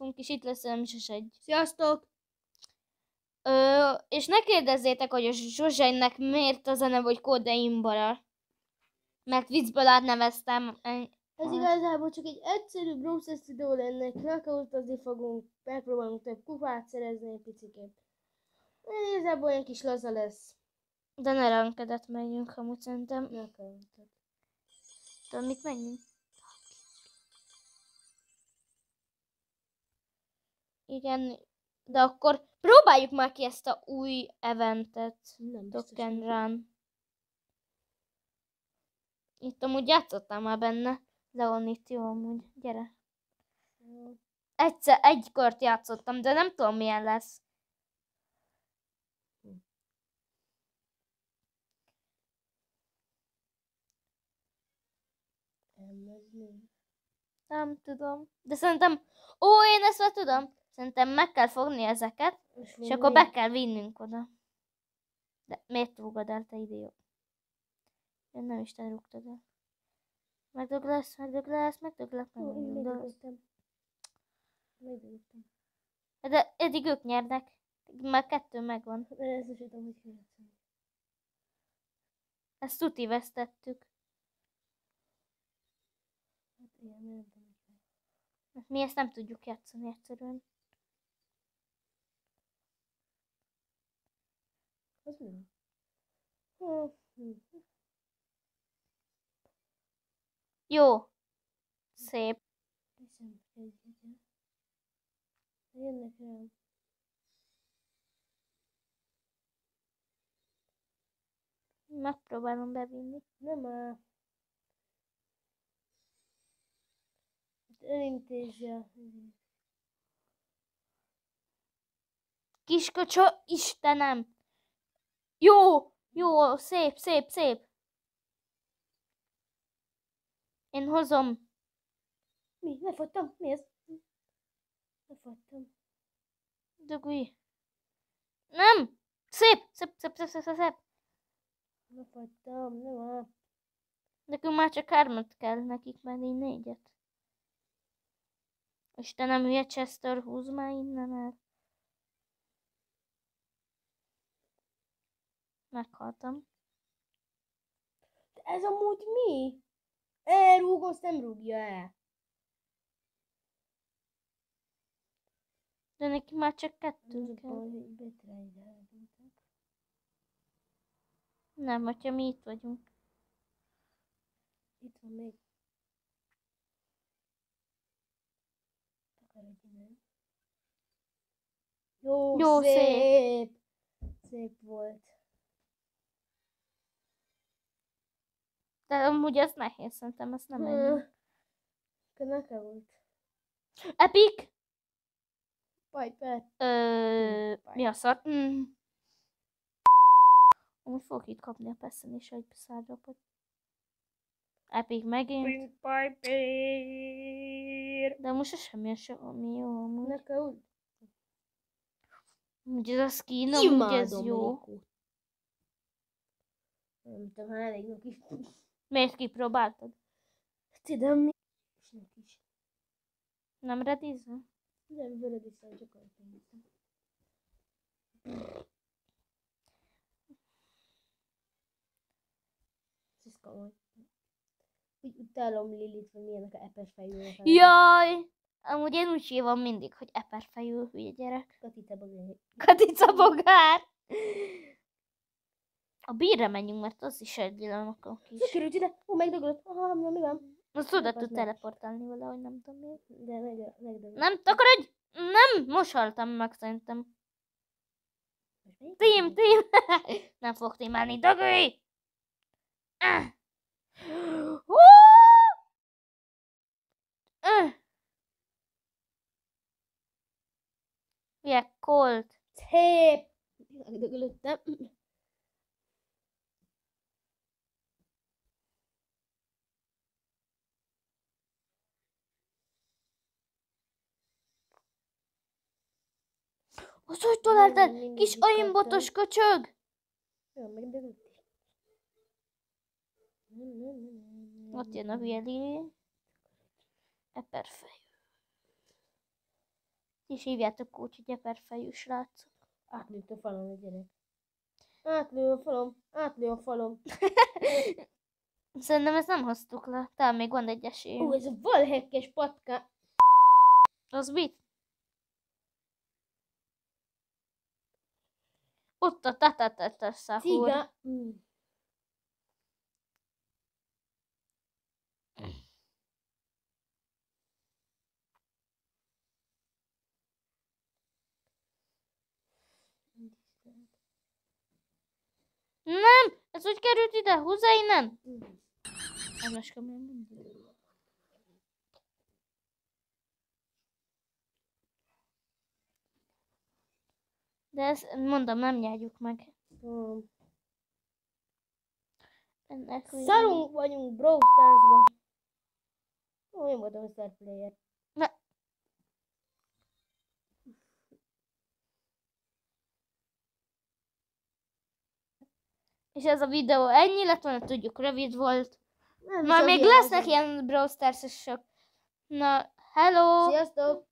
Funk is itt lesz, nem is egy. Sziasztok! És ne kérdezzétek, hogy a Zsuzsainak miért az a neve, hogy Kóde Imbara. Mert viccből átneveztem. Ez igazából csak egy egyszerű Bromsest videó lenne, knockoutazni fogunk, megpróbálunk több kupát szerezni egy picikét. Igazából olyan kis laza lesz. De ne rankedet menjünk, amúgy szerintem. Knockout. Tudod, mit menjünk? Igen, de akkor próbáljuk már ki ezt a új eventet. Nem biztos, Token hogy- Run. Itt amúgy játszottam már benne. Leon itt jó amúgy. Gyere. Egy kört játszottam, de nem tudom milyen lesz. Nem tudom. De szerintem... én ezt már tudom. Szerintem meg kell fogni ezeket, és akkor be kell vinnünk oda. De miért rúgod el, te idiót? Én nem is te rúgtad el. Megdöglesz. De eddig ők nyernek. Már 2 megvan. Ez is tudom, hogy kell játszani. Ezt tuti vesztettük. Hát igen, nem tudom. Mi ezt nem tudjuk játszani egyszerűen. Az mi? Jó. Szép. Hiszem, egy. Jönnek rám. Megpróbálom bevinni. Nem áll. Elintézje. Kiskocsa, Istenem! Jó, szép. Én hozom. Mi? Lefagytam? Mi ez? Lefagytam. Dugulj. Nem! Szép. Lefagytam, nem áll. Nekünk már csak 3 kell, nekik már így 4. Istenem, hülye Chester, húzz már innen el. Meghaltam. De ez amúgy mi? Elrúgom, azt nem rúgja el. De neki már csak 2 Az a kell. baj, hogy betrejdelődtek. Nem, hogyha mi itt vagyunk. Itt van még. Akár egy innen. Jó, szép. Szép volt. De amúgy ez nehéz, szerintem ezt nem ennyi. Neke volt. Epic! Piper. Mi a szar? Amúgy fogok itt kapni a Peszen is egy szárnyapot. Epic megint. Piper. De most semmilyen semmi jó amúgy. Neke volt. Ugye ez a skin, amúgy ez jó. Nem tudom, ha elég jó kis. Miért kipróbáltad? Tudom mi. És Nem redizve? nem veled is csak elkezdtem. Ez komoly. Úgy utálom Lilit, vagy milyenek a epes fejűnek. Jaj! Amúgy én úgy hívom mindig, hogy eperfejű hülye gyerek. Katica bogár. Katica bogár! A bírra menjünk, mert az is egy villanok kis. Sikerült ide! Megdöglött! Aha, mi van? Azt oda tud teleportálni valahogy, nem tudom miért. De megdöglött. Nem, takarodj! Nem! Most haltam meg szerintem. Team! Nem fog tímálni, dögölj! Milyen Colt. Szép! Megdöglöttem. Az hogy találtad? Kis aimbotos köcsög! Jó, megdöglött. Ott jön a hülye Lili. Eperfejű. És hívjátok úgy, hogy eperfejű srácok. Átlőtt a falon a gyerek. Átlő a falom, átlő a falom. Szerintem ezt nem hoztuk le. Talán még van egy esélyünk. Ez a valhekkes patka. Az mit? Ott a tatatata szahúr. Ciga. Nem! Ez hogy került ide? Húzza innen! Emleska, miért mindig? De ezt mondom, nem nyerjük meg. Ennek Szarunk vagyunk Brawl Starsban. Én voltam a star player. Ne. És ez a videó ennyi lett volna, tudjuk, rövid volt. Nem Majd is még olyan lesznek az- ilyen Brawl Stars-osok. Na, hello! Sziasztok!